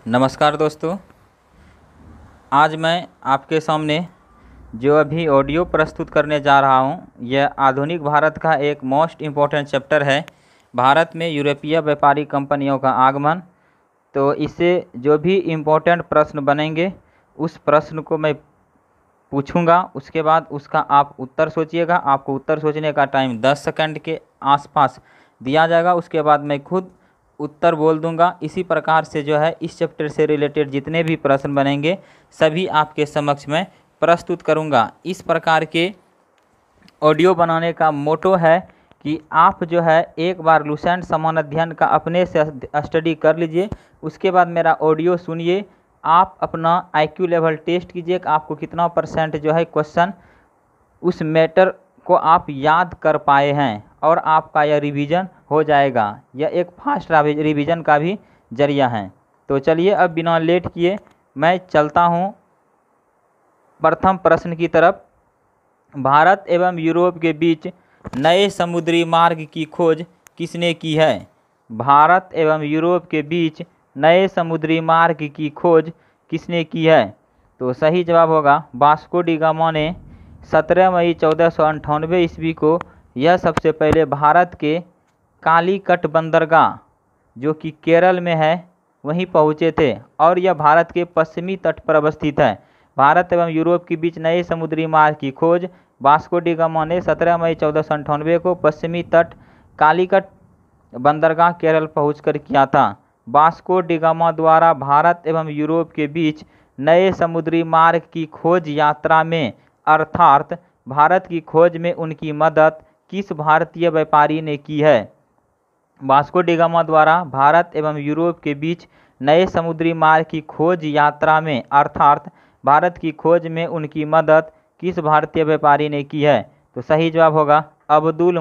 नमस्कार दोस्तों, आज मैं आपके सामने जो अभी ऑडियो प्रस्तुत करने जा रहा हूँ, यह आधुनिक भारत का एक मोस्ट इम्पोर्टेंट चैप्टर है। भारत में यूरोपीय व्यापारी कंपनियों का आगमन। तो इससे जो भी इम्पोर्टेंट प्रश्न बनेंगे उस प्रश्न को मैं पूछूंगा, उसके बाद उसका आप उत्तर सोचिएगा। आपको उत्तर सोचने का टाइम 10 सेकंड के आसपास दिया जाएगा। उसके बाद मैं खुद उत्तर बोल दूंगा। इसी प्रकार से जो है इस चैप्टर से रिलेटेड जितने भी प्रश्न बनेंगे सभी आपके समक्ष में प्रस्तुत करूंगा। इस प्रकार के ऑडियो बनाने का मोटो है कि आप जो है एक बार लुसेंट समान अध्ययन का अपने से स्टडी कर लीजिए, उसके बाद मेरा ऑडियो सुनिए। आप अपना IQ लेवल टेस्ट कीजिए कि आपको कितना % जो है क्वेश्चन उस मैटर को आप याद कर पाए हैं, और आपका यह रिवीजन हो जाएगा। यह एक फास्ट रिवीजन का भी जरिया है। तो चलिए अब बिना लेट किए मैं चलता हूँ प्रथम प्रश्न की तरफ। भारत एवं यूरोप के बीच नए समुद्री मार्ग की खोज किसने की है? भारत एवं यूरोप के बीच नए समुद्री मार्ग की खोज किसने की है? तो सही जवाब होगा वास्को डी गामा ने 17 मई 1498 ईस्वी को यह सबसे पहले भारत के कालीकट बंदरगाह जो कि केरल में है वहीं पहुँचे थे, और यह भारत के पश्चिमी तट पर अवस्थित है। भारत एवं यूरोप के बीच नए समुद्री मार्ग की खोज वास्को डी गामा ने 17 मई 1498 को पश्चिमी तट कालीकट बंदरगाह केरल पहुंचकर किया था। वास्को डी गामा द्वारा भारत एवं यूरोप के बीच नए समुद्री मार्ग की खोज यात्रा में अर्थात भारत की खोज में उनकी मदद किस भारतीय व्यापारी ने की है? वास्को डी गामा द्वारा भारत एवं यूरोप के बीच नए समुद्री मार्ग की खोज यात्रा में अर्थात भारत की खोज में उनकी मदद किस भारतीय व्यापारी ने की है? तो सही जवाब होगा अब्दुल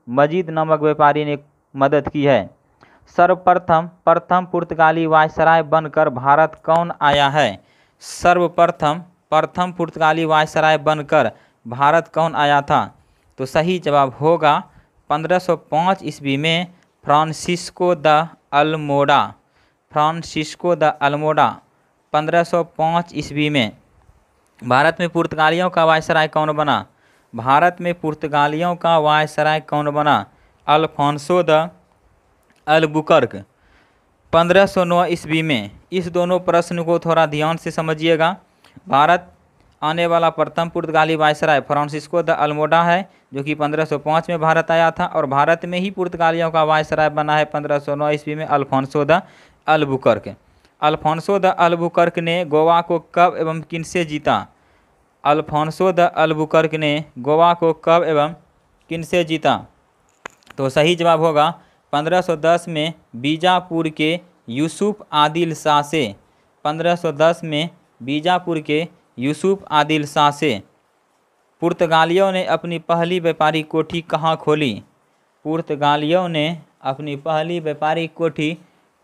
मजीद नामक व्यापारी ने मदद की है। सर्वप्रथम पुर्तगाली वायसराय बनकर भारत कौन आया है? सर्वप्रथम पुर्तगाली वायसराय बनकर भारत कौन आया था? तो सही जवाब होगा 1505 ईस्वी में फ्रांसिस्को द अल्मोड़ा। 1505 ईस्वी में भारत में पुर्तगालियों का वायसराय कौन बना? भारत में पुर्तगालियों का वायसराय कौन बना? अल्फांसो द अल्बुकर्क 1509 ईस्वी में। इस दोनों प्रश्न को थोड़ा ध्यान से समझिएगा। भारत आने वाला प्रथम पुर्तगाली वायसराय फ्रांसिस्को द अल्मोड़ा है जो कि 1505 में भारत आया था, और भारत में ही पुर्तगालियों का वायसराय बना है 1509 ईस्वी में Alfonso de Albuquerque. Alfonso de Albuquerque ने गोवा को कब एवं किनसे जीता? अल्फांसो द अल्बुकर्क ने गोवा को कब एवं किनसे जीता? तो सही जवाब होगा 1510 में बीजापुर के यूसुफ आदिल शाह से। 1510 में बीजापुर के यूसुफ आदिल शाह से। पुर्तगालियों ने अपनी पहली व्यापारी कोठी कहाँ खोली? पुर्तगालियों ने अपनी पहली व्यापारी कोठी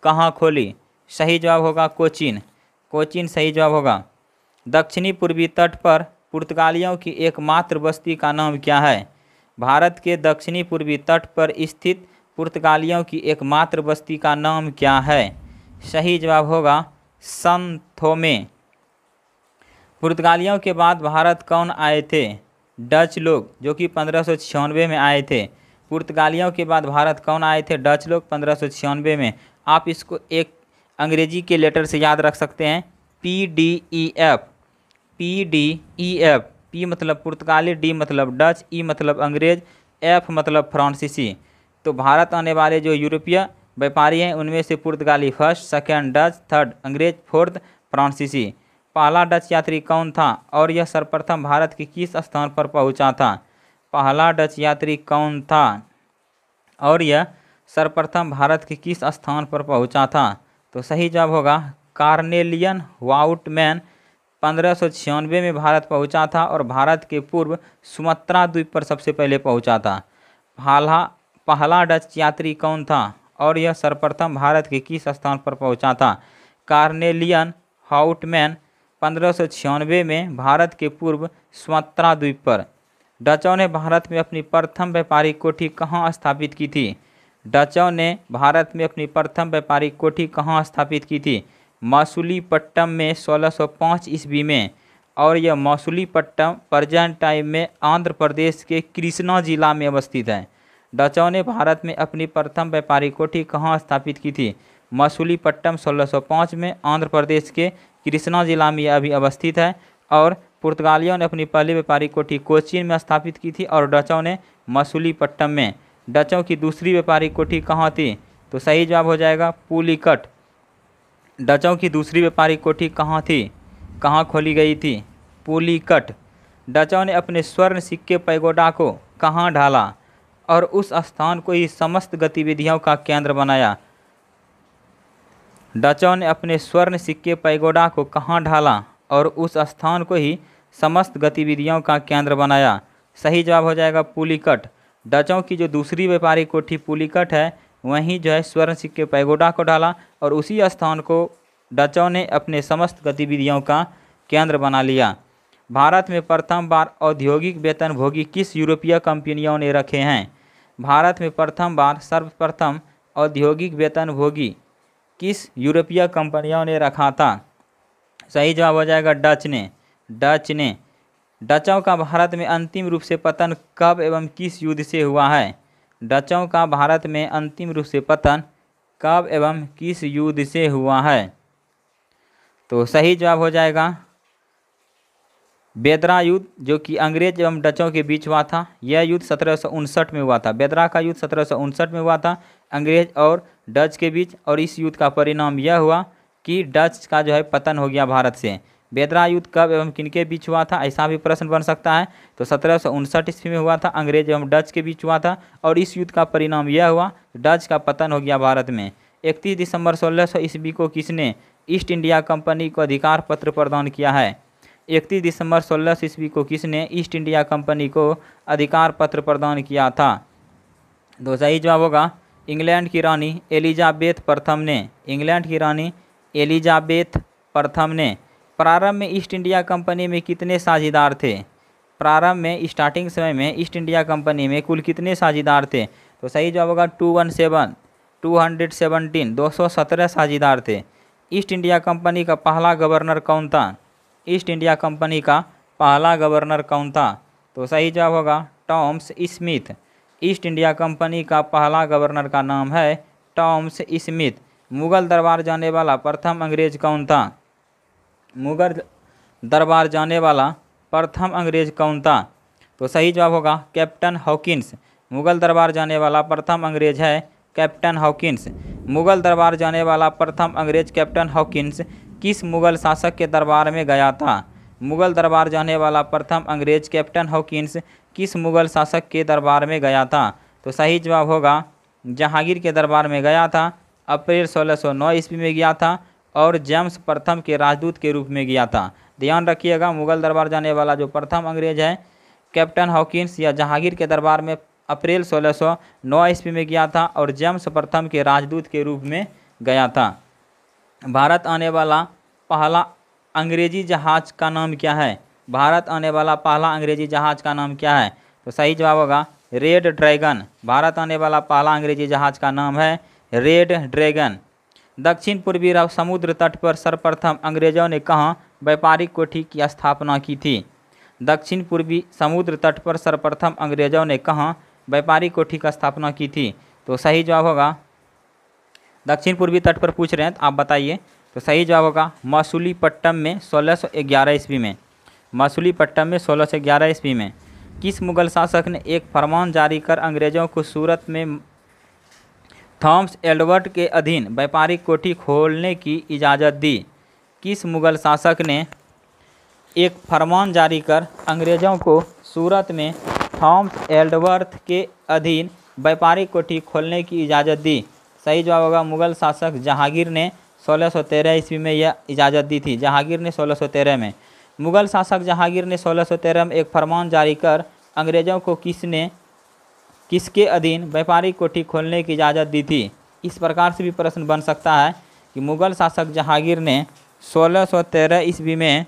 कहाँ खोली? सही जवाब होगा कोचीन सही जवाब होगा। दक्षिणी पूर्वी तट पर पुर्तगालियों की एकमात्र बस्ती का नाम क्या है? भारत के दक्षिणी पूर्वी तट पर स्थित पुर्तगालियों की एकमात्र बस्ती का नाम क्या है? सही जवाब होगा सन थोमे। पुर्तगालियों के बाद भारत कौन आए थे? डच लोग जो कि 1596 में आए थे। पुर्तगालियों के बाद भारत कौन आए थे? डच लोग 1596 में। आप इसको एक अंग्रेजी के लेटर से याद रख सकते हैं PDEF। P मतलब पुर्तगाली, D मतलब डच, E मतलब अंग्रेज, F मतलब फ्रांसीसी। तो भारत आने वाले जो यूरोपीय व्यापारी हैं उनमें से पुर्तगाली फर्स्ट, सेकंड डच, थर्ड अंग्रेज, फोर्थ फ्रांसीसी। पहला डच यात्री कौन था और यह सर्वप्रथम भारत के किस स्थान पर पहुंचा था? पहला डच यात्री कौन था और यह सर्वप्रथम भारत के किस स्थान पर पहुंचा था? तो सही जवाब होगा कार्नेलियन वाउटमैन 1596 में भारत पहुंचा था और भारत के पूर्व सुमात्रा द्वीप पर सबसे पहले पहुंचा था। पहला डच यात्री कौन था और यह सर्वप्रथम भारत के किस स्थान पर पहुंचा था? कार्नेलियन वाउटमैन 1596 में भारत के पूर्व सुमात्रा द्वीप पर। डचों ने भारत में अपनी प्रथम व्यापारिक कोठी कहाँ स्थापित की थी? डचों ने भारत में अपनी प्रथम व्यापारिक कोठी कहाँ स्थापित की थी? मसूलीपट्टनम में 1605 ईस्वी में। और यह मसूलीपट्टनम प्रेजेंट टाइम में आंध्र प्रदेश के कृष्णा जिला में अवस्थित है। डचों ने भारत में अपनी प्रथम व्यापारिक कोठी कहाँ स्थापित की थी? मसूलीपट्टनम 1605 में, आंध्र प्रदेश के कृष्णा जिला में यह अभी अवस्थित है। और पुर्तगालियों ने अपनी पहली व्यापारिक कोठी कोचीन में स्थापित की थी और डचों ने मसूलीपट्टनम में। डचों की दूसरी व्यापारिक कोठी कहाँ थी? तो सही जवाब हो जाएगा पुलिकट। डचों की दूसरी व्यापारिक कोठी कहाँ थी, कहाँ खोली गई थी? पुलिकट। डचों ने अपने स्वर्ण सिक्के पैगोडा को कहाँ ढाला और उस स्थान को ही समस्त गतिविधियों का केंद्र बनाया? डचों ने अपने स्वर्ण सिक्के पैगोडा को कहाँ ढाला और उस स्थान को ही समस्त गतिविधियों का केंद्र बनाया? सही जवाब हो जाएगा पुलिकट। डचों की जो दूसरी व्यापारिक कोठी पुलिकट है, वहीं जो है स्वर्ण सिक्के पैगोडा को डाला और उसी स्थान को डचों ने अपने समस्त गतिविधियों का केंद्र बना लिया। भारत में प्रथम बार औद्योगिक वेतनभोगी किस यूरोपीय कंपनियों ने रखे हैं? भारत में प्रथम बार सर्वप्रथम औद्योगिक वेतनभोगी किस यूरोपीय कंपनियों ने रखा था? सही जवाब हो जाएगा डच ने। डचों का भारत में अंतिम रूप से पतन कब एवं किस युद्ध से हुआ है? डचों का भारत में अंतिम रूप से पतन कब एवं किस युद्ध से हुआ है? तो सही जवाब हो जाएगा बेदरा युद्ध, जो कि अंग्रेज एवं डचों के बीच हुआ था। यह युद्ध 1759 में हुआ था। बेदरा का युद्ध 1759 में हुआ था अंग्रेज और डच के बीच। और इस युद्ध का परिणाम यह हुआ कि डच का जो है पतन हो गया भारत से। बेदरा युद्ध कब एवं किनके बीच हुआ था, ऐसा भी प्रश्न बन सकता है। तो 1759 ईस्वी में हुआ था, अंग्रेज एवं डच के बीच हुआ था। और इस युद्ध का परिणाम यह हुआ, डच का पतन हो गया भारत में। 31 दिसंबर 1600 ईस्वी को किसने ईस्ट इंडिया कंपनी को अधिकार पत्र प्रदान किया है? 31 दिसंबर 1600 ईस्वी को किसने ईस्ट इंडिया कंपनी को अधिकार पत्र प्रदान किया था? तो सही जवाब होगा इंग्लैंड की रानी एलिजाबेथ प्रथम ने। इंग्लैंड की रानी एलिजाबेथ प्रथम ने। प्रारंभ में ईस्ट इंडिया कंपनी में कितने साझेदार थे? प्रारंभ में स्टार्टिंग समय में ईस्ट इंडिया कंपनी में कुल कितने साझेदार थे? तो सही जवाब होगा 217 साझेदार थे। ईस्ट इंडिया कंपनी का पहला गवर्नर कौन था? ईस्ट इंडिया कंपनी का पहला गवर्नर कौन था? तो सही जवाब होगा Thomas Smith. East India company का पहला गवर्नर का नाम है टॉमस स्मिथ। मुगल दरबार जाने वाला प्रथम अंग्रेज कौन था? मुगल दरबार जाने वाला प्रथम अंग्रेज कौन था? तो सही जवाब होगा कैप्टन हॉकिंस। मुगल दरबार जाने वाला प्रथम अंग्रेज है कैप्टन हॉकिंस। मुगल दरबार जाने वाला प्रथम अंग्रेज कैप्टन हॉकिंस किस मुगल शासक के दरबार में गया था? मुगल दरबार जाने वाला प्रथम अंग्रेज कैप्टन हॉकिंस किस मुगल शासक के दरबार में गया था? तो सही जवाब होगा जहांगीर के दरबार में गया था। अप्रैल 1609 ईस्वी में गया था और जेम्स प्रथम के राजदूत के रूप में गया था। ध्यान रखिएगा, मुगल दरबार जाने वाला जो प्रथम अंग्रेज है कैप्टन हॉकिंस या जहांगीर के दरबार में अप्रैल 1609 ईस्वी में गया था और जेम्स प्रथम के राजदूत के रूप में गया था। भारत आने वाला पहला अंग्रेजी जहाज का नाम क्या है? भारत आने वाला पहला अंग्रेजी जहाज का नाम क्या है? तो सही जवाब होगा रेड ड्रैगन। भारत आने वाला पहला अंग्रेजी जहाज का नाम है रेड ड्रैगन। दक्षिण पूर्वी समुद्र तट पर सर्वप्रथम अंग्रेजों ने कहाँ व्यापारिक कोठी की स्थापना की थी? दक्षिण पूर्वी समुद्र तट पर सर्वप्रथम अंग्रेजों ने कहाँ व्यापारिक कोठी का स्थापना की थी? तो सही जवाब होगा दक्षिण पूर्वी तट पर पूछ रहे हैं तो आप बताइए। तो सही जवाब होगा मसूलीपट्टनम में 1611 ईस्वी में। मसूलीपट्टनम में 1611 ईस्वी में किस मुगल शासक ने एक फरमान जारी कर अंग्रेजों को सूरत में थॉमस एडवर्ड के अधीन व्यापारिक कोठी खोलने की इजाज़त दी? किस मुगल शासक ने एक फरमान जारी कर अंग्रेज़ों को सूरत में थॉमस एडवर्ड के अधीन व्यापारिक कोठी खोलने की इजाज़त दी? सही जवाब होगा मुगल शासक जहांगीर ने 1613 ईस्वी में यह इजाज़त दी थी। जहांगीर ने 1613 में। मुगल शासक जहांगीर ने 1613 में एक फरमान जारी कर अंग्रेज़ों को किसके अधीन व्यापारिक कोठी खोलने की इजाज़त दी थी? इस प्रकार से भी प्रश्न बन सकता है कि मुगल शासक जहांगीर ने 1613 ईस्वी में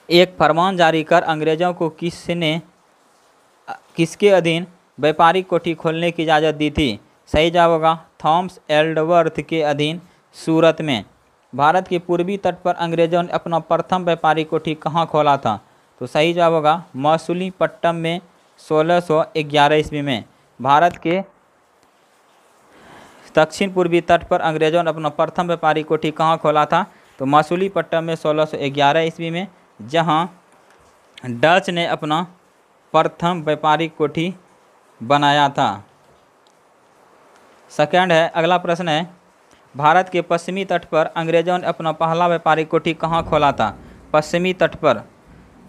एक फरमान जारी कर अंग्रेज़ों को किसके अधीन व्यापारिक कोठी खोलने की इजाज़त दी थी? सही जवाब होगा थॉमस एल्डवर्थ के अधीन सूरत में। भारत के पूर्वी तट पर अंग्रेजों ने अपना प्रथम व्यापारिक कोठी कहाँ खोला था? तो सही जवाब होगा मसूलीपट्टनम में 1611 ईस्वी में। भारत के दक्षिण पूर्वी तट पर अंग्रेजों ने अपना प्रथम व्यापारिक कोठी कहाँ खोला था? तो मसूलीपट्टनम में 1611 ईस्वी में, जहाँ डच ने अपना प्रथम व्यापारिक कोठी बनाया था। सेकंड है, अगला प्रश्न है, भारत के पश्चिमी तट पर अंग्रेजों ने अपना पहला व्यापारिक कोठी कहाँ खोला था? पश्चिमी तट पर,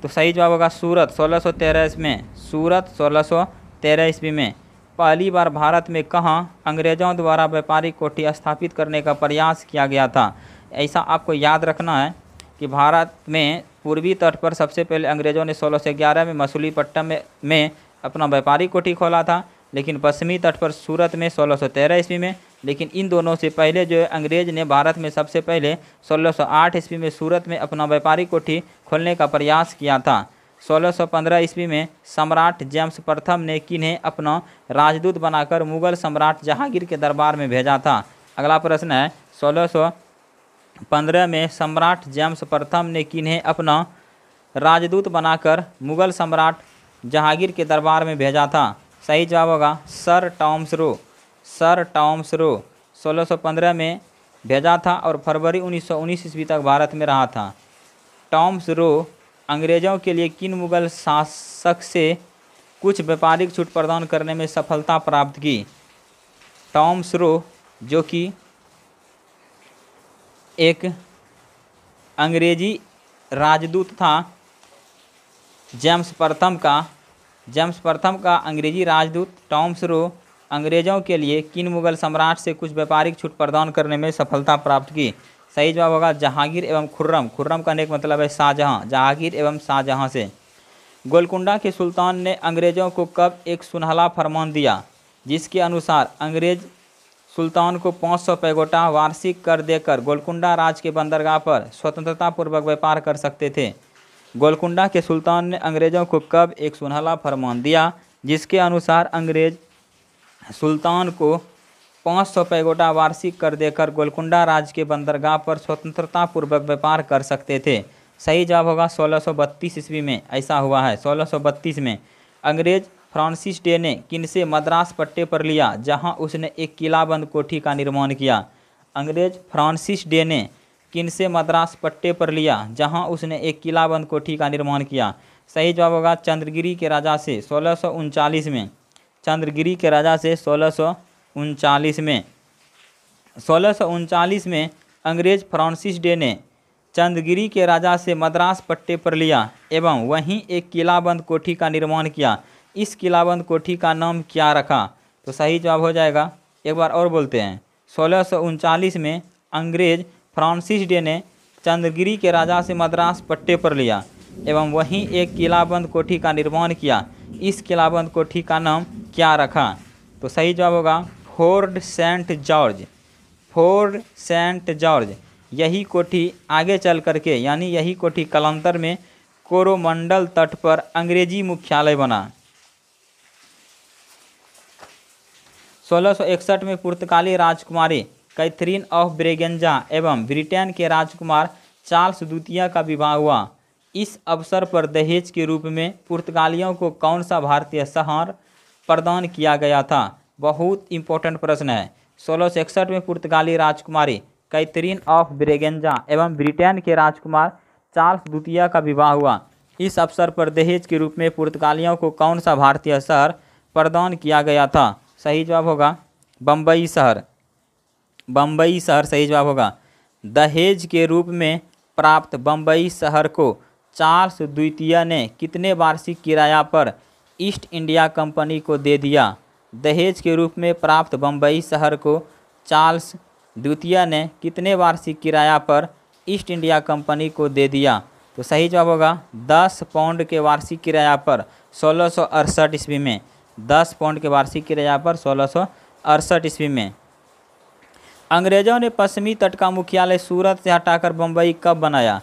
तो सही जवाब होगा सूरत 1613 ईस्वी में। सूरत 1613 ईस्वी में। पहली बार भारत में कहाँ अंग्रेजों द्वारा व्यापारिक कोठी स्थापित करने का प्रयास किया गया था? ऐसा आपको याद रखना है कि भारत में पूर्वी तट पर सबसे पहले अंग्रेजों ने 1611 में मसूलीपट्टनम में अपना व्यापारिक कोठी खोला था, लेकिन पश्चिमी तट पर सूरत में 1613 ईस्वी में। लेकिन इन दोनों से पहले जो है अंग्रेज ने भारत में सबसे पहले 1608 ईस्वी में सूरत में अपना व्यापारिक कोठी खोलने का प्रयास किया था। 1615 ईस्वी में सम्राट जेम्स प्रथम ने किन्हें अपना राजदूत बनाकर मुगल सम्राट जहांगीर के दरबार में भेजा था? अगला प्रश्न है, 1615 में सम्राट जेम्स प्रथम ने किन्हें अपना राजदूत बनाकर मुगल सम्राट जहांगीर के दरबार में भेजा था? सही जवाब होगा sir Thomas Roe. Sir Thomas Roe 1615 में भेजा था और फरवरी 1919 ईस्वी तक भारत में रहा था। टॉमस रो अंग्रेज़ों के लिए किन मुगल शासक से कुछ व्यापारिक छूट प्रदान करने में सफलता प्राप्त की? टॉमस रो जो कि एक अंग्रेजी राजदूत था, जेम्स प्रथम का अंग्रेजी राजदूत टॉमस रो अंग्रेज़ों के लिए किन मुगल सम्राट से कुछ व्यापारिक छूट प्रदान करने में सफलता प्राप्त की? सही जवाब होगा जहांगीर एवं खुर्रम। खुर्रम का एक मतलब है शाहजहां। जहांगीर एवं शाहजहां से। गोलकुंडा के सुल्तान ने अंग्रेज़ों को कब एक सुनहला फरमान दिया, जिसके अनुसार अंग्रेज सुल्तान को 500 पैगोटा वार्षिक कर देकर गोलकुंडा राज के बंदरगाह पर स्वतंत्रतापूर्वक व्यापार कर सकते थे? गोलकुंडा के सुल्तान ने अंग्रेज़ों को कब एक सुनहला फरमान दिया, जिसके अनुसार अंग्रेज सुल्तान को 500 पैगोटा वार्षिक कर देकर गोलकुंडा राज के बंदरगाह पर स्वतंत्रतापूर्वक व्यापार कर सकते थे? सही जवाब होगा 1632 ईस्वी में ऐसा हुआ है। 1632 में अंग्रेज फ्रांसिस डे ने किनसे मद्रास पट्टे पर लिया, जहां उसने एक किलाबंद कोठी का निर्माण किया? अंग्रेज फ्रांसिस डे ने किनसे मद्रास पट्टे पर लिया, जहां उसने एक किलाबंद कोठी का निर्माण किया? सही जवाब होगा चंद्रगिरी के राजा से 1639 में। चंद्रगिरी के राजा से 1639 में। 1639 में अंग्रेज फ्रांसिस डे ने चंद्रगिरी के राजा से मद्रास पट्टे पर लिया एवं वहीं एक किलाबंद कोठी का निर्माण किया। इस किलाबंद कोठी का नाम क्या रखा? तो सही जवाब हो जाएगा, एक बार और बोलते हैं, 1639 में अंग्रेज फ्रांसिस डे ने चंद्रगिरी के राजा से मद्रास पट्टे पर लिया एवं वहीं एक किलाबंद कोठी का निर्माण किया। इस किलाबंद कोठी का नाम क्या रखा? तो सही जवाब होगा Fort Saint George. Fort Saint George. यही कोठी आगे चल करके यानी यही कोठी कालांतर में कोरोमंडल तट पर अंग्रेजी मुख्यालय बना। 1661 में पुर्तगाली राजकुमारी कैथरीन ऑफ ब्रेगेंजा एवं ब्रिटेन के राजकुमार चार्ल्स द्वितीय का विवाह हुआ। इस अवसर पर दहेज के रूप में पुर्तगालियों को कौन सा भारतीय शहर प्रदान किया गया था? बहुत इंपॉर्टेंट प्रश्न है। 1661 में पुर्तगाली राजकुमारी कैथरीन ऑफ ब्रेगेंजा एवं ब्रिटेन के राजकुमार चार्ल्स द्वितीय का विवाह हुआ। इस अवसर पर दहेज के रूप में पुर्तगालियों को कौन सा भारतीय शहर प्रदान किया गया था? सही जवाब होगा बम्बई शहर। बम्बई शहर सही जवाब होगा। दहेज के रूप में प्राप्त बम्बई शहर को चार्ल्स द्वितीय ने कितने वार्षिक किराया पर ईस्ट इंडिया कंपनी को दे दिया? दहेज के रूप में प्राप्त बम्बई शहर को चार्ल्स द्वितीय ने कितने वार्षिक किराया पर ईस्ट इंडिया कंपनी को दे दिया? तो सही जवाब होगा 10 पाउंड के वार्षिक किराया पर 1668 ईस्वी में। 10 पाउंड के वार्षिक किराया पर 1668 ईस्वी में। अंग्रेजों ने पश्चिमी तट का मुख्यालय सूरत से हटाकर बम्बई कब बनाया?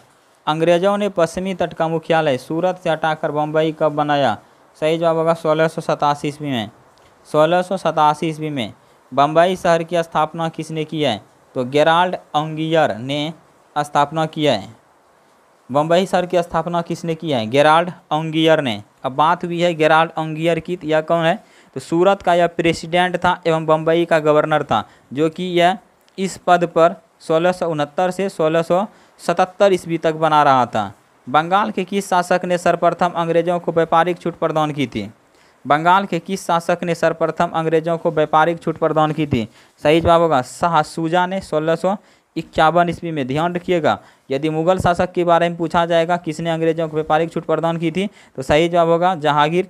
अंग्रेजों ने पश्चिमी तट का मुख्यालय सूरत से हटाकर बम्बई कब बनाया? सही जवाब होगा 1687 ईस्वी में। 1687 ईस्वी में। बम्बई शहर की स्थापना किसने की है? तो गेराल्ड ऑन्गियर ने स्थापना की है। बम्बई शहर की स्थापना किसने की है? गेराल्ड ऑन्गियर ने। अब बात हुई है गेराल्ड ऑन्गियर की, तो यह कौन है? तो सूरत का यह प्रेसिडेंट था एवं बम्बई का गवर्नर था, जो कि यह इस पद पर 1669 से 1677 ईस्वी तक बना रहा था। बंगाल के किस शासक ने सर्वप्रथम अंग्रेजों को व्यापारिक छूट प्रदान की थी? बंगाल के किस शासक ने सर्वप्रथम अंग्रेजों को व्यापारिक छूट प्रदान की थी? सही जवाब होगा शाह सूजा ने 1651 ईस्वी में। ध्यान रखिएगा, यदि मुगल शासक के बारे में पूछा जाएगा किसने अंग्रेजों को व्यापारिक छूट प्रदान की थी, तो सही जवाब होगा जहांगीर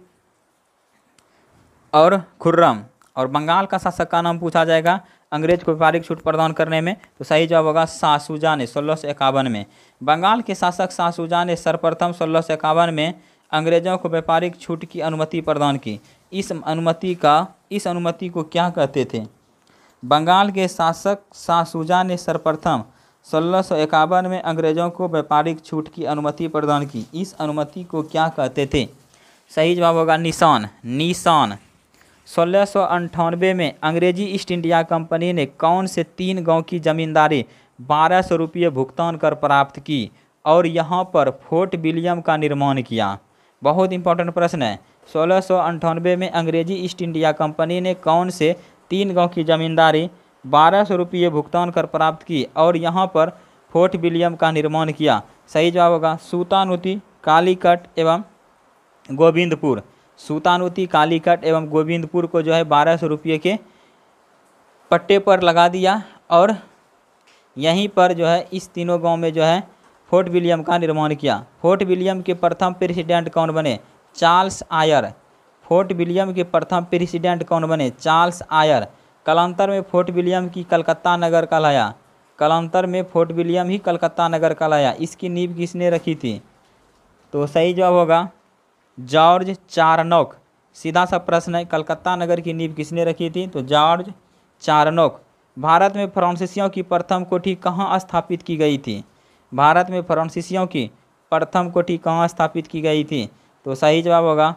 और खुर्रम। और बंगाल का शासक का नाम पूछा जाएगा अंग्रेज को व्यापारिक छूट प्रदान करने में, तो सही जवाब होगा शाह सूजा ने 1651 में। बंगाल के शासक शाह सूजा ने सर्वप्रथम 1651 में अंग्रेजों को व्यापारिक छूट की अनुमति प्रदान की। इस अनुमति को क्या कहते थे? बंगाल के शासक शाह सूजा ने सर्वप्रथम 1651 में अंग्रेजों को व्यापारिक छूट की अनुमति प्रदान की। इस अनुमति को क्या कहते थे? सही जवाब होगा निशान। 1698 में अंग्रेजी ईस्ट इंडिया कंपनी ने कौन से 3 गांव की जमींदारी 1200 रुपये भुगतान कर प्राप्त की और यहां पर फोर्ट विलियम का निर्माण किया? बहुत इंपॉर्टेंट प्रश्न है। 1698 में अंग्रेजी ईस्ट इंडिया कंपनी ने कौन से 3 गांव की जमींदारी 1200 रुपये भुगतान कर प्राप्त की और यहाँ पर फोर्ट विलियम का निर्माण किया? सही जवाब होगा सूतानुती, कालीकट एवं गोविंदपुर। सूतानुती, कालीकट एवं गोविंदपुर को जो है 1200 रुपये के पट्टे पर लगा दिया और यहीं पर जो है इस तीनों गांव में जो है फोर्ट विलियम का निर्माण किया। फोर्ट विलियम के प्रथम प्रेसिडेंट कौन बने? चार्ल्स आयर। फोर्ट विलियम के प्रथम प्रेसिडेंट कौन बने? Charles Eyre. कालांतर में फोर्ट विलियम की कलकत्ता नगर कहलाया। कालांतर में फोर्ट विलियम ही कलकत्ता नगर कहलाया। इसकी नींव किसने रखी थी? तो सही जवाब होगा जॉर्ज चारनॉक। सीधा सा प्रश्न है, कलकत्ता नगर की नींव किसने रखी थी? तो जॉर्ज चारनॉक। भारत में फ्रांसीसियों की प्रथम कोठी कहाँ स्थापित की गई थी? भारत में फ्रांसीसियों की प्रथम कोठी कहाँ स्थापित की गई थी? तो सही जवाब होगा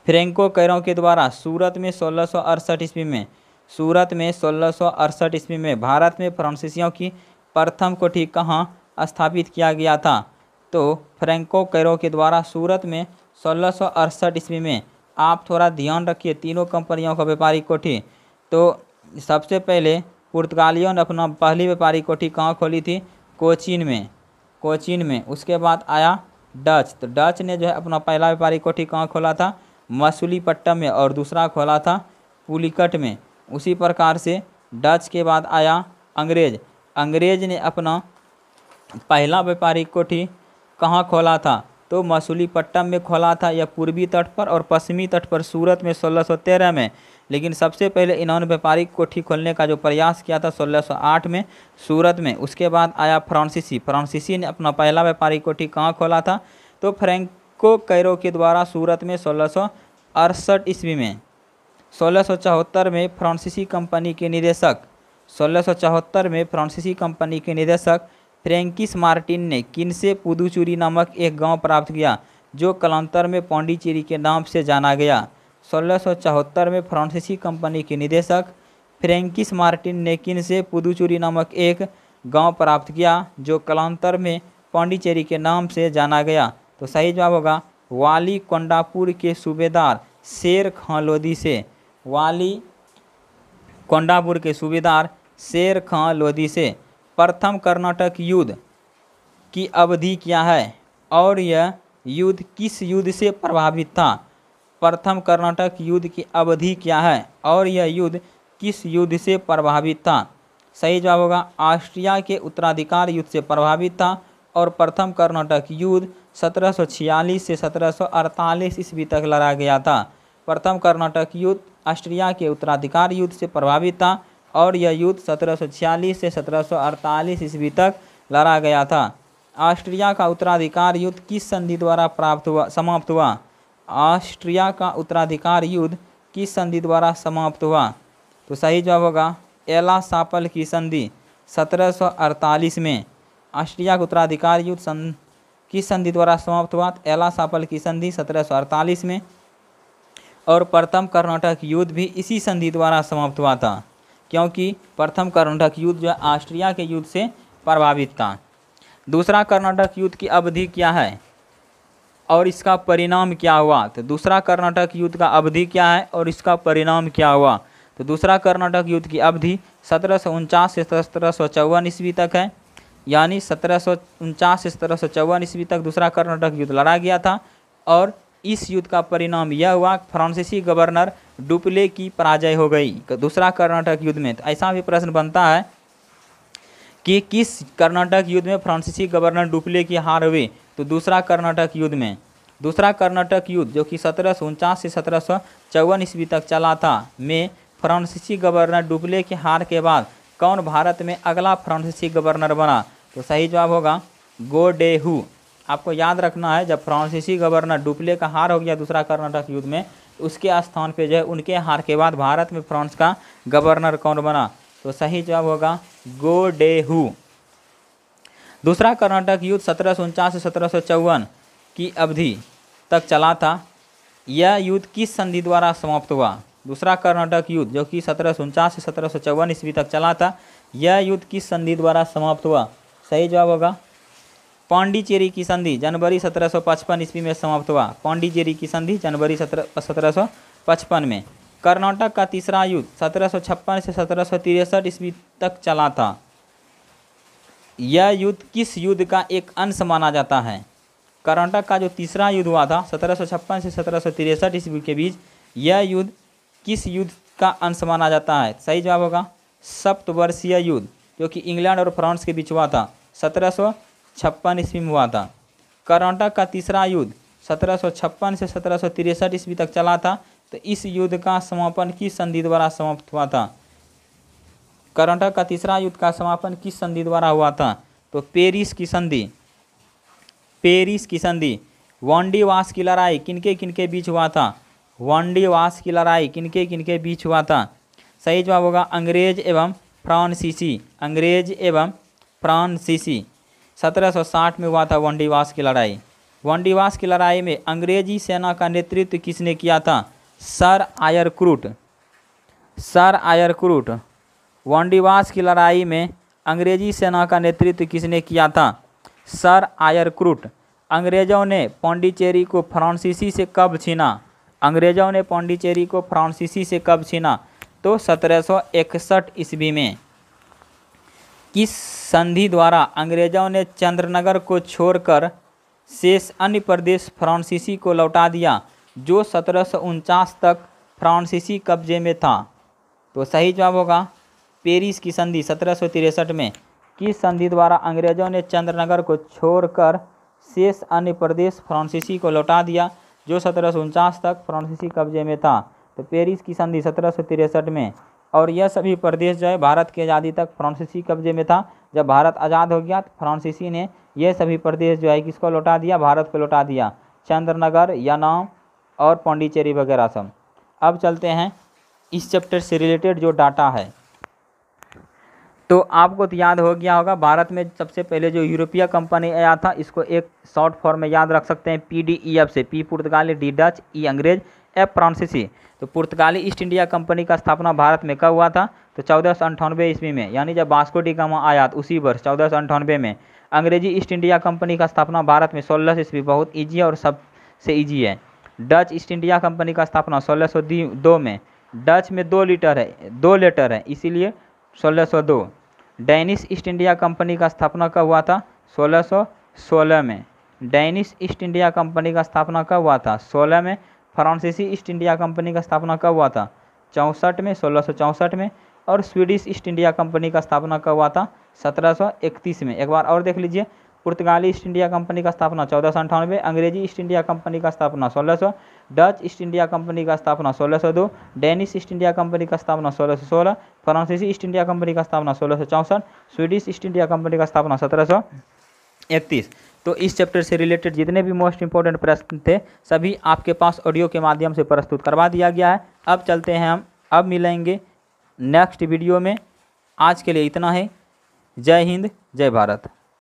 फ्रैंको कैरो के द्वारा सूरत में 1668 ईस्वी में। सूरत में 1668 ईस्वी में भारत में फ्रांसीसियों की प्रथम कोठी कहाँ स्थापित किया गया था? तो फ्रैंको कैरो के द्वारा सूरत में 1668 ईस्वी में। आप थोड़ा ध्यान रखिए, तीनों कंपनियों का व्यापारिक कोठी। तो सबसे पहले पुर्तगालियों ने अपना पहली व्यापारिक कोठी कहाँ खोली थी? कोचीन में। उसके बाद आया डच। तो डच ने जो है अपना पहला व्यापारिक कोठी कहाँ खोला था? मसूलीपट्टम में, और दूसरा खोला था पुलिकट में। उसी प्रकार से डच के बाद आया अंग्रेज ने अपना पहला व्यापारिक कोठी कहाँ खोला था? तो मसूलीपट्टम में खोला था, यह पूर्वी तट पर, और पश्चिमी तट पर सूरत में 1613 में। लेकिन सबसे पहले इन्होंने व्यापारिक कोठी खोलने का जो प्रयास किया था 1608 में सूरत में। उसके बाद आया फ्रांसीसी ने अपना पहला व्यापारिक कोठी कहाँ खोला था? तो फ्रैंको कैरो के द्वारा सूरत में 1668 ईस्वी में। 1674 में फ्रांसीसी कंपनी के निदेशक फ्रैंकिस मार्टिन ने किनसे पुदुचेरी नामक एक गांव प्राप्त किया, जो कालांतर में पौंडीचेरी के नाम से जाना गया? 1674 में फ्रांसीसी कंपनी के निदेशक फ्रैंकिस मार्टिन ने किनसे पुदुचेरी नामक एक गांव प्राप्त किया, जो कालांतर में पौंडीचेरी के नाम से जाना गया? तो सही जवाब होगा वाली कोंडापुर के सूबेदार शेर खां लोधी से। वाली कोंडापुर के सूबेदार शेर खां लोधी से। प्रथम कर्नाटक युद्ध की अवधि क्या है और यह युद्ध किस युद्ध से प्रभावित था? प्रथम कर्नाटक युद्ध की अवधि क्या है और यह युद्ध किस युद्ध से प्रभावित था? सही जवाब होगा ऑस्ट्रिया के उत्तराधिकार युद्ध से प्रभावित था। और प्रथम कर्नाटक युद्ध 1746 से 1748 ईस्वी तक लड़ा गया था। प्रथम कर्नाटक युद्ध ऑस्ट्रिया के उत्तराधिकार युद्ध से प्रभावित था और यह युद्ध 1746 से 1748 ईस्वी तक लड़ा गया था। ऑस्ट्रिया का उत्तराधिकार युद्ध किस संधि द्वारा समाप्त हुआ? ऑस्ट्रिया का उत्तराधिकार युद्ध किस संधि द्वारा समाप्त हुआ? तो सही जवाब होगा एला सापल की संधि 1748 में। ऑस्ट्रिया का उत्तराधिकार युद्ध किस संधि द्वारा समाप्त हुआ? एला सापल की संधि 1748 में। और प्रथम कर्नाटक युद्ध भी इसी संधि द्वारा समाप्त हुआ था, क्योंकि प्रथम कर्नाटक युद्ध जो ऑस्ट्रिया के युद्ध से प्रभावित था। दूसरा कर्नाटक युद्ध की अवधि क्या है और इसका परिणाम क्या हुआ? तो दूसरा कर्नाटक युद्ध का अवधि क्या है और इसका परिणाम क्या हुआ? तो दूसरा कर्नाटक युद्ध की अवधि 1749 से 1754 ईस्वी तक है, यानी 1749 से 1754 ईस्वी तक दूसरा कर्नाटक युद्ध लड़ा गया था। और इस युद्ध का परिणाम यह हुआ फ्रांसीसी गवर्नर डुप्ले की पराजय हो गई दूसरा कर्नाटक युद्ध में। तो ऐसा भी प्रश्न बनता है कि किस कर्नाटक युद्ध में फ्रांसीसी गवर्नर डुप्ले की हार हुई? तो दूसरा कर्नाटक युद्ध में। दूसरा कर्नाटक युद्ध जो कि 1749 से 1754 ईस्वी तक चला था में फ्रांसीसी गवर्नर डुप्ले की हार के बाद कौन भारत में अगला फ्रांसीसी गवर्नर बना? तो सही जवाब होगा गोडेहू। आपको याद रखना है, जब फ्रांसीसी गवर्नर डुप्ले का हार हो गया दूसरा कर्नाटक युद्ध में, उसके स्थान पे जो है उनके हार के बाद भारत में फ्रांस का गवर्नर कौन बना? तो सही जवाब होगा गोडेहू। दूसरा कर्नाटक युद्ध 1749 से 1754 की अवधि तक चला था। यह युद्ध किस संधि द्वारा समाप्त हुआ? दूसरा कर्नाटक युद्ध जो कि 1749 से 1754 ईस्वी तक चला था, यह युद्ध किस संधि द्वारा समाप्त हुआ? सही जवाब होगा पांडिचेरी की संधि, जनवरी 1755 ईस्वी में समाप्त हुआ। पांडिचेरी की संधि जनवरी 1755 में। कर्नाटक का तीसरा युद्ध 1756 से 1763 ईस्वी तक चला था। यह युद्ध किस युद्ध का एक अंश माना जाता है? कर्नाटक का जो तीसरा युद्ध हुआ था 1756 से 1763 ईस्वी के बीच, यह युद्ध किस युद्ध का अंश माना जाता है? सही जवाब होगा सप्तवर्षीय युद्ध, जो कि इंग्लैंड और फ्रांस के बीच हुआ था, 1756 ईस्वी में हुआ था। कर्नाटक का तीसरा युद्ध 1756 से 1763 ईस्वी तक चला था। तो इस युद्ध का समापन किस संधि द्वारा समाप्त हुआ था? कर्नाटक का तीसरा युद्ध का समापन किस संधि द्वारा हुआ था? तो पेरिस की संधि। पेरिस की संधि। वांडीवास की लड़ाई किनके किनके बीच हुआ था? वांडीवास की लड़ाई किनके किनके बीच हुआ था? सही जवाब होगा अंग्रेज एवं फ्रांसीसी। अंग्रेज एवं फ्रांसीसी 1760 में हुआ था वांडीवास की लड़ाई। वांडीवास की लड़ाई में अंग्रेजी सेना का नेतृत्व किसने किया था? सर आयर क्रूट। सर आयर क्रूट। वांडीवास की लड़ाई में अंग्रेजी सेना का नेतृत्व किसने किया था? सर आयर क्रूट। अंग्रेजों ने पांडिचेरी को फ्रांसीसी से कब छीना? अंग्रेजों ने पांडिचेरी को फ्रांसीसी से कब छीना? तो 1761 ईस्वी में। किस संधि द्वारा अंग्रेजों ने चंद्रनगर को छोड़कर शेष अन्य प्रदेश फ्रांसीसी को लौटा दिया, जो 1749 तक फ्रांसीसी कब्जे में था? तो सही जवाब होगा पेरिस की संधि 1763 में। किस संधि द्वारा अंग्रेजों ने चंद्रनगर को छोड़कर शेष अन्य प्रदेश फ्रांसीसी को लौटा दिया, जो 1749 तक फ्रांसीसी कब्जे में था? तो पेरिस की संधि 1763 में। और यह सभी प्रदेश जो है भारत की आज़ादी तक फ्रांसीसी कब्जे में था। जब भारत आज़ाद हो गया तो फ्रांसीसी ने यह सभी प्रदेश जो है किसको लौटा दिया? भारत को लौटा दिया। चंद्रनगर, यनाम और पांडिचेरी वगैरह सब। अब चलते हैं इस चैप्टर से रिलेटेड जो डाटा है। तो आपको तो याद हो गया होगा, भारत में सबसे पहले जो यूरोपीय कंपनी आया था, इसको एक शॉर्ट फॉर्म में याद रख सकते हैं PDEF से। पी पुर्तगाली, डी डच, ई अंग्रेज, एफ फ्रांसीसी। तो पुर्तगाली ईस्ट इंडिया कंपनी का स्थापना भारत में कब हुआ था? तो 1498 ईस्वी में, यानी जब वास्को डी गामा आया तो उसी वर्ष 1498 में। अंग्रेजी ईस्ट इंडिया कंपनी का स्थापना भारत में 16 ईस्वी, बहुत ईजी है और सबसे ईजी है। डच ईस्ट इंडिया कंपनी का स्थापना 1602 में। डच में 2 लेटर है इसीलिए 1602। डैनिश ईस्ट इंडिया कंपनी का स्थापना कब हुआ था? 1616 में। डैनिश ईस्ट इंडिया कंपनी का स्थापना कब हुआ था? 16 में। फ्रांसीसी ईस्ट इंडिया कंपनी का स्थापना कब हुआ था? 64 में, 1664 में। और स्वीडिश ईस्ट इंडिया कंपनी का स्थापना कब हुआ था? 1731 में। एक बार और देख लीजिए, पुर्तगाली ईस्ट इंडिया कंपनी का स्थापना 1498, अंग्रेजी ईस्ट इंडिया कंपनी का स्थापना 1600, डच ईस्ट इंडिया कंपनी का स्थापना 1602, डेनिश ईस्ट इंडिया कंपनी का स्थापना 1616, फ्रांसीसी ईस्ट इंडिया कंपनी का स्थापना 1664, स्वीडिश ईस्ट इंडिया कंपनी का स्थापना 1731। तो इस चैप्टर से रिलेटेड जितने भी मोस्ट इंपॉर्टेंट प्रश्न थे सभी आपके पास ऑडियो के माध्यम से प्रस्तुत करवा दिया गया है। अब चलते हैं हम, अब मिलेंगे नेक्स्ट वीडियो में। आज के लिए इतना है। जय हिंद, जय भारत।